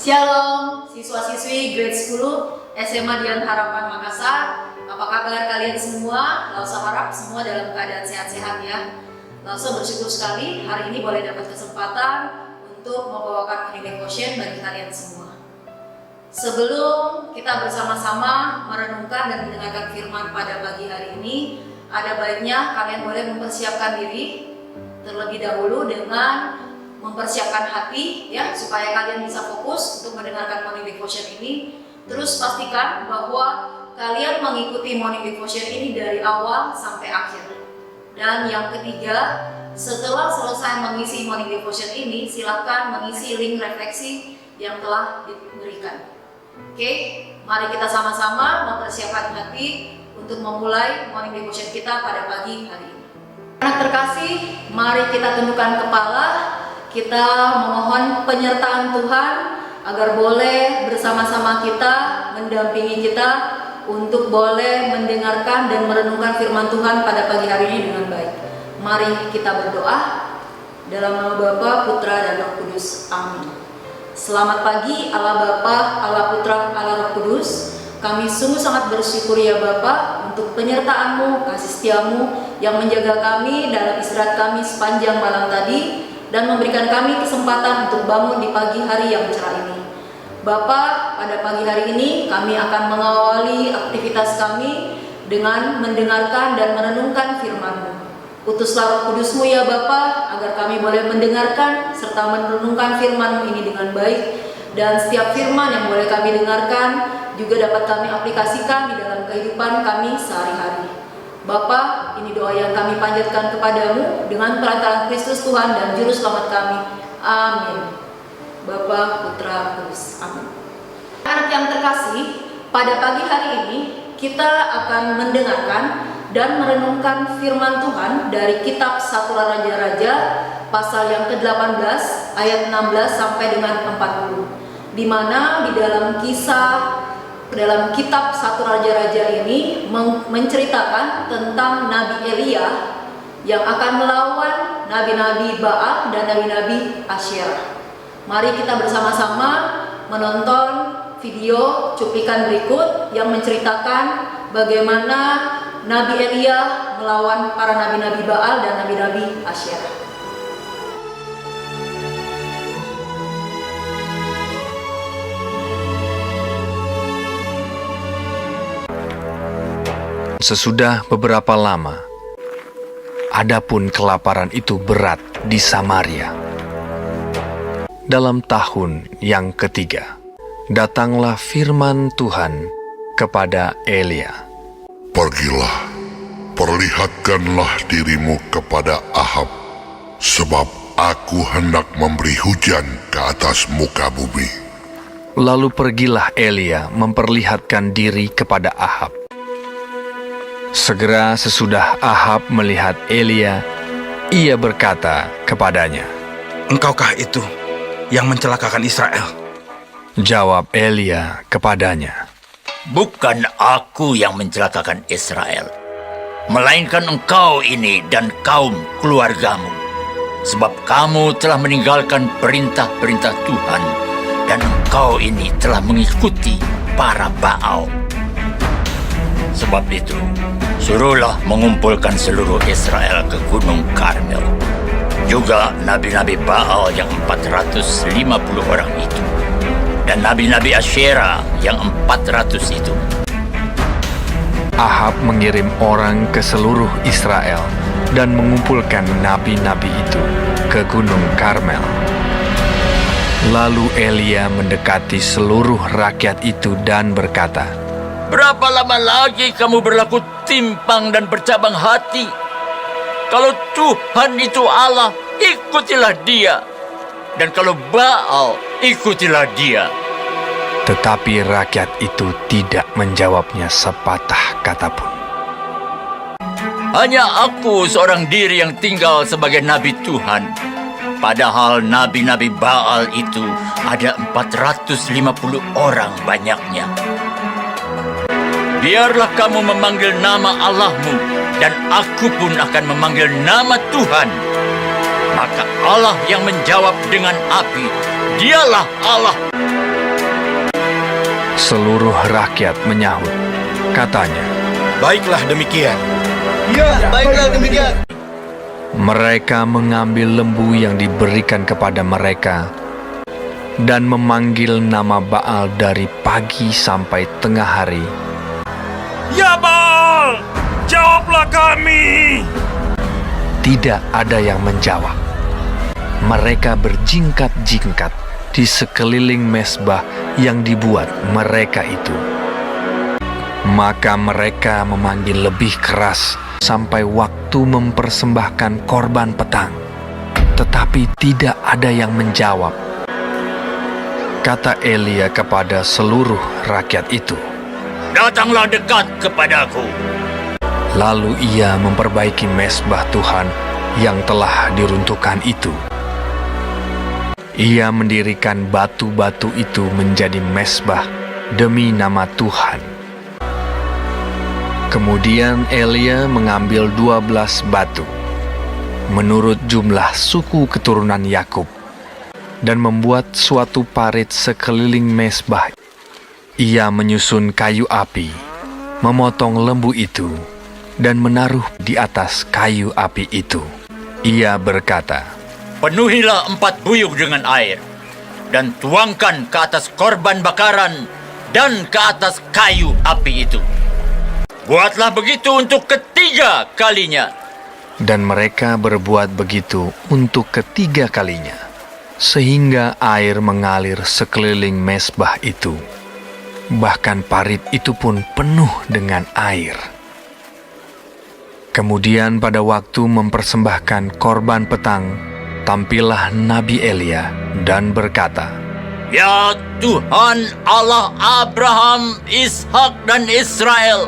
Shalom, siswa-siswi grade 10 SMA Dian Harapan Makassar. Apa kabar kalian semua? Lausa harap semua dalam keadaan sehat-sehat ya. Lausa bersyukur sekali hari ini boleh dapat kesempatan untuk membawakan morning devotion bagi kalian semua. Sebelum kita bersama-sama merenungkan dan mendengarkan firman pada pagi hari ini, ada baiknya kalian boleh mempersiapkan diri terlebih dahulu dengan mempersiapkan hati ya, supaya kalian bisa fokus untuk mendengarkan morning devotion ini. Terus pastikan bahwa kalian mengikuti morning devotion ini dari awal sampai akhir. Dan yang ketiga, setelah selesai mengisi morning devotion ini, silakan mengisi link refleksi yang telah diberikan. Oke, mari kita sama-sama mempersiapkan hati untuk memulai morning devotion kita pada pagi hari ini. Anak terkasih, mari kita tundukkan kepala. Kita memohon penyertaan Tuhan agar boleh bersama-sama kita, mendampingi kita untuk boleh mendengarkan dan merenungkan firman Tuhan pada pagi hari ini dengan baik. Mari kita berdoa dalam nama Bapa, Putra, dan Roh Kudus. Amin. Selamat pagi Allah Bapa, Allah Putra, Allah Roh Kudus. Kami sungguh sangat bersyukur ya Bapa untuk penyertaan-Mu, kasih setia-Mu yang menjaga kami dalam istirahat kami sepanjang malam tadi, dan memberikan kami kesempatan untuk bangun di pagi hari yang cerah ini. Bapa, pada pagi hari ini kami akan mengawali aktivitas kami dengan mendengarkan dan merenungkan firman-Mu. Utuslah Roh Kudus-Mu ya Bapa, agar kami boleh mendengarkan serta merenungkan firman-Mu ini dengan baik, dan setiap firman yang boleh kami dengarkan juga dapat kami aplikasikan di dalam kehidupan kami sehari-hari. Bapa, ini doa yang kami panjatkan kepadamu dengan perantaraan Kristus Tuhan dan Juru Selamat kami. Amin. Bapa, Putra, Kudus. Amin. Anak yang terkasih, pada pagi hari ini kita akan mendengarkan dan merenungkan firman Tuhan dari kitab 1 Raja-Raja pasal yang ke-18 ayat 16 sampai dengan 40. Di mana di dalam dalam kitab 1 Raja-Raja ini menceritakan tentang Nabi Elia yang akan melawan nabi-nabi Baal dan nabi-nabi Asyera. Mari kita bersama-sama menonton video cuplikan berikut yang menceritakan bagaimana Nabi Elia melawan para nabi-nabi Baal dan nabi-nabi Asyera. Sesudah beberapa lama, adapun kelaparan itu berat di Samaria. Dalam tahun yang ketiga, datanglah firman Tuhan kepada Elia. Pergilah, perlihatkanlah dirimu kepada Ahab, sebab aku hendak memberi hujan ke atas muka bumi. Lalu pergilah Elia memperlihatkan diri kepada Ahab. Segera sesudah Ahab melihat Elia, ia berkata kepadanya, "Engkaukah itu yang mencelakakan Israel?" Jawab Elia kepadanya, "Bukan aku yang mencelakakan Israel, melainkan engkau ini dan kaum keluargamu. Sebab kamu telah meninggalkan perintah-perintah Tuhan, dan engkau ini telah mengikuti para Baal. Sebab itu, suruhlah mengumpulkan seluruh Israel ke Gunung Karmel, juga nabi-nabi Baal yang 450 orang itu, dan nabi-nabi Asyera yang 400 itu." Ahab mengirim orang ke seluruh Israel dan mengumpulkan nabi-nabi itu ke Gunung Karmel. Lalu Elia mendekati seluruh rakyat itu dan berkata, "Berapa lama lagi kamu berlaku timpang dan bercabang hati? Kalau Tuhan itu Allah, ikutilah Dia. Dan kalau Baal, ikutilah Dia." Tetapi rakyat itu tidak menjawabnya sepatah kata pun. "Hanya aku seorang diri yang tinggal sebagai nabi Tuhan. Padahal nabi-nabi Baal itu ada 450 orang banyaknya. Biarlah kamu memanggil nama Allahmu, dan aku pun akan memanggil nama Tuhan." Maka Allah yang menjawab dengan api, "Dialah Allah." Seluruh rakyat menyahut. Katanya, Baiklah demikian. mereka mengambil lembu yang diberikan kepada mereka dan memanggil nama Baal dari pagi sampai tengah hari. Ya Baal, jawablah kami. Tidak ada yang menjawab. Mereka berjingkat-jingkat di sekeliling mezbah yang dibuat mereka itu. Maka mereka memanggil lebih keras sampai waktu mempersembahkan korban petang. Tetapi tidak ada yang menjawab. Kata Elia kepada seluruh rakyat itu, Datanglah dekat kepadaku. lalu ia memperbaiki mezbah Tuhan yang telah diruntuhkan itu. Ia mendirikan batu-batu itu menjadi mezbah demi nama Tuhan. Kemudian Elia mengambil 12 batu menurut jumlah suku keturunan Yakub dan membuat suatu parit sekeliling mezbah. Ia menyusun kayu api, memotong lembu itu, dan menaruh di atas kayu api itu. Ia berkata, Penuhilah 4 buyung dengan air, dan tuangkan ke atas korban bakaran dan ke atas kayu api itu. Buatlah begitu untuk ketiga kalinya. dan mereka berbuat begitu untuk ketiga kalinya, sehingga air mengalir sekeliling mezbah itu. Bahkan parit itu pun penuh dengan air. Kemudian pada waktu mempersembahkan korban petang, tampillah Nabi Elia dan berkata, Ya Tuhan Allah Abraham, Ishak dan Israel,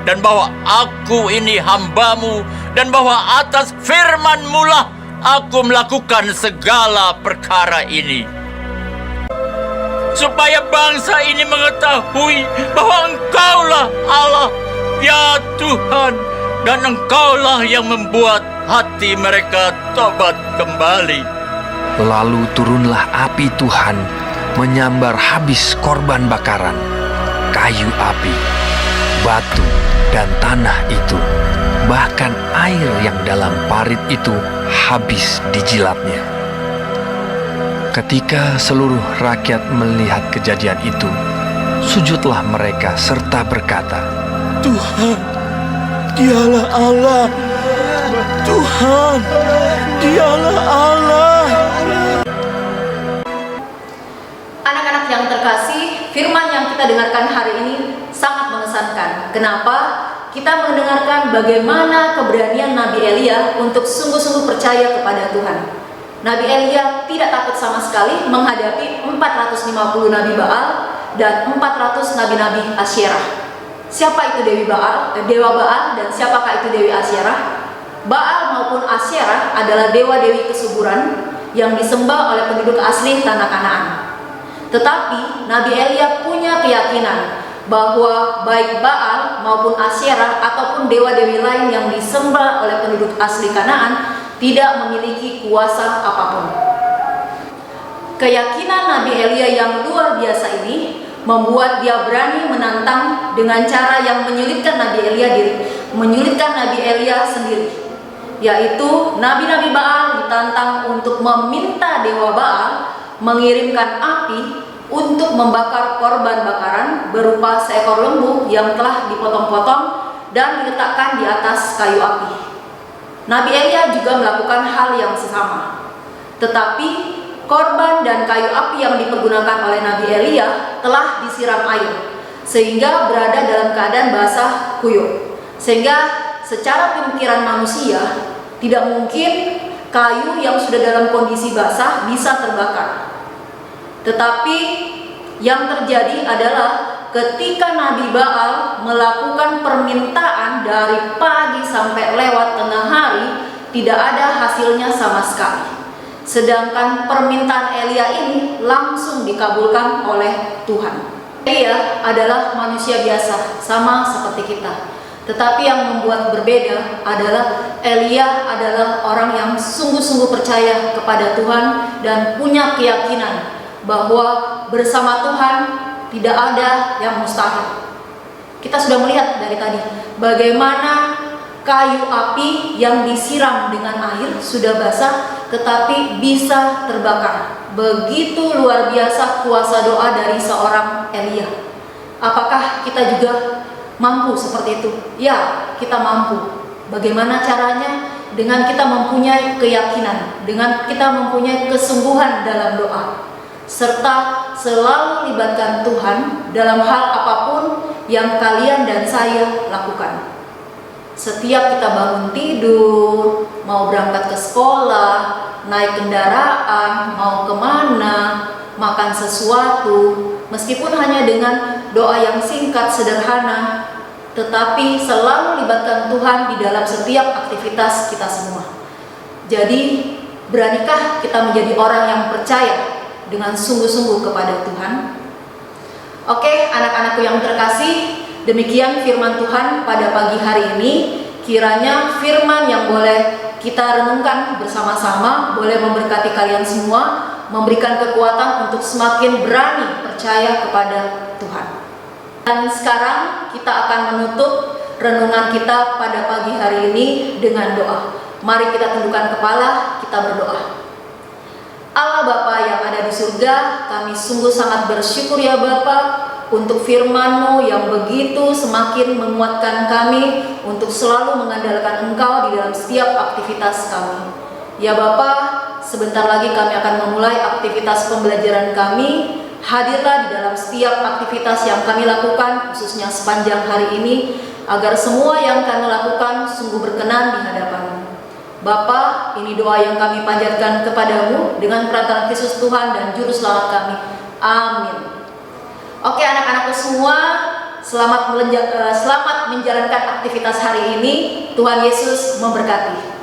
dan bahwa aku ini hamba-Mu, dan bahwa atas firman-Mu lah aku melakukan segala perkara ini, supaya bangsa ini mengetahui bahwa Engkaulah Allah, ya Tuhan, dan Engkaulah yang membuat hati mereka tobat kembali. Lalu turunlah api Tuhan menyambar habis korban bakaran, kayu api, batu, dan tanah itu. Bahkan air yang dalam parit itu habis dijilatnya. Ketika seluruh rakyat melihat kejadian itu, sujudlah mereka serta berkata, Tuhan, Dialah Allah. Tuhan, Dialah Allah. Anak-anak yang terkasih, firman yang kita dengarkan hari ini sangat mengesankan. Kenapa? Kita mendengarkan bagaimana keberanian Nabi Elia untuk sungguh-sungguh percaya kepada Tuhan. Nabi Elia tidak takut sama sekali menghadapi 450 Nabi Baal dan 400 Nabi-Nabi Asyerah. Siapa itu Dewa Baal, dan siapakah itu Dewi Asyerah? Baal maupun Asyerah adalah dewa-dewi kesuburan yang disembah oleh penduduk asli tanah Kanaan. Tetapi Nabi Elia punya keyakinan bahwa baik Baal maupun Asyerah ataupun dewa-dewi lain yang disembah oleh penduduk asli Kanaan tidak memiliki kuasa apapun. Keyakinan Nabi Elia yang luar biasa ini membuat dia berani menantang dengan cara yang menyulitkan Nabi Elia sendiri, yaitu nabi-nabi Baal ditantang untuk meminta dewa Baal mengirimkan api untuk membakar korban bakaran berupa seekor lembu yang telah dipotong-potong dan diletakkan di atas kayu api. Nabi Elia juga melakukan hal yang sama. Tetapi korban dan kayu api yang dipergunakan oleh Nabi Elia telah disiram air, sehingga berada dalam keadaan basah kuyup. Sehingga secara pemikiran manusia, tidak mungkin kayu yang sudah dalam kondisi basah bisa terbakar. Tetapi yang terjadi adalah ketika Nabi Baal melakukan permintaan dari pagi sampai lewat tengah hari, tidak ada hasilnya sama sekali. Sedangkan permintaan Elia ini langsung dikabulkan oleh Tuhan. Elia adalah manusia biasa, sama seperti kita. Tetapi yang membuat berbeda adalah Elia adalah orang yang sungguh-sungguh percaya kepada Tuhan dan punya keyakinan bahwa bersama Tuhan tidak ada yang mustahil. Kita sudah melihat dari tadi bagaimana kayu api yang disiram dengan air sudah basah tetapi bisa terbakar. Begitu luar biasa kuasa doa dari seorang Elia. Apakah kita juga mampu seperti itu? Ya, kita mampu. Bagaimana caranya? Dengan kita mempunyai keyakinan, dengan kita mempunyai kesungguhan dalam doa, serta selalu libatkan Tuhan dalam hal apapun yang kalian dan saya lakukan. Setiap kita bangun tidur, mau berangkat ke sekolah, naik kendaraan, mau kemana, makan sesuatu, meskipun hanya dengan doa yang singkat, sederhana, tetapi selalu libatkan Tuhan di dalam setiap aktivitas kita semua. Jadi, beranikah kita menjadi orang yang percaya dengan sungguh-sungguh kepada Tuhan? Oke, anak-anakku yang terkasih, demikian firman Tuhan pada pagi hari ini. Kiranya firman yang boleh kita renungkan bersama-sama boleh memberkati kalian semua, memberikan kekuatan untuk semakin berani percaya kepada Tuhan. Dan sekarang kita akan menutup renungan kita pada pagi hari ini dengan doa. Mari kita tundukkan kepala, kita berdoa. Allah Bapa yang ada di surga, kami sungguh sangat bersyukur ya Bapa untuk firman-Mu yang begitu semakin menguatkan kami untuk selalu mengandalkan Engkau di dalam setiap aktivitas kami. Ya Bapa, sebentar lagi kami akan memulai aktivitas pembelajaran kami. Hadirlah di dalam setiap aktivitas yang kami lakukan, khususnya sepanjang hari ini, agar semua yang kami lakukan sungguh berkenan di hadapan-Mu. Bapa, ini doa yang kami panjatkan kepadamu dengan perantara Kristus Tuhan dan Juru Selamat kami. Amin. Oke anak-anakku semua, selamat menjalankan aktivitas hari ini. Tuhan Yesus memberkati.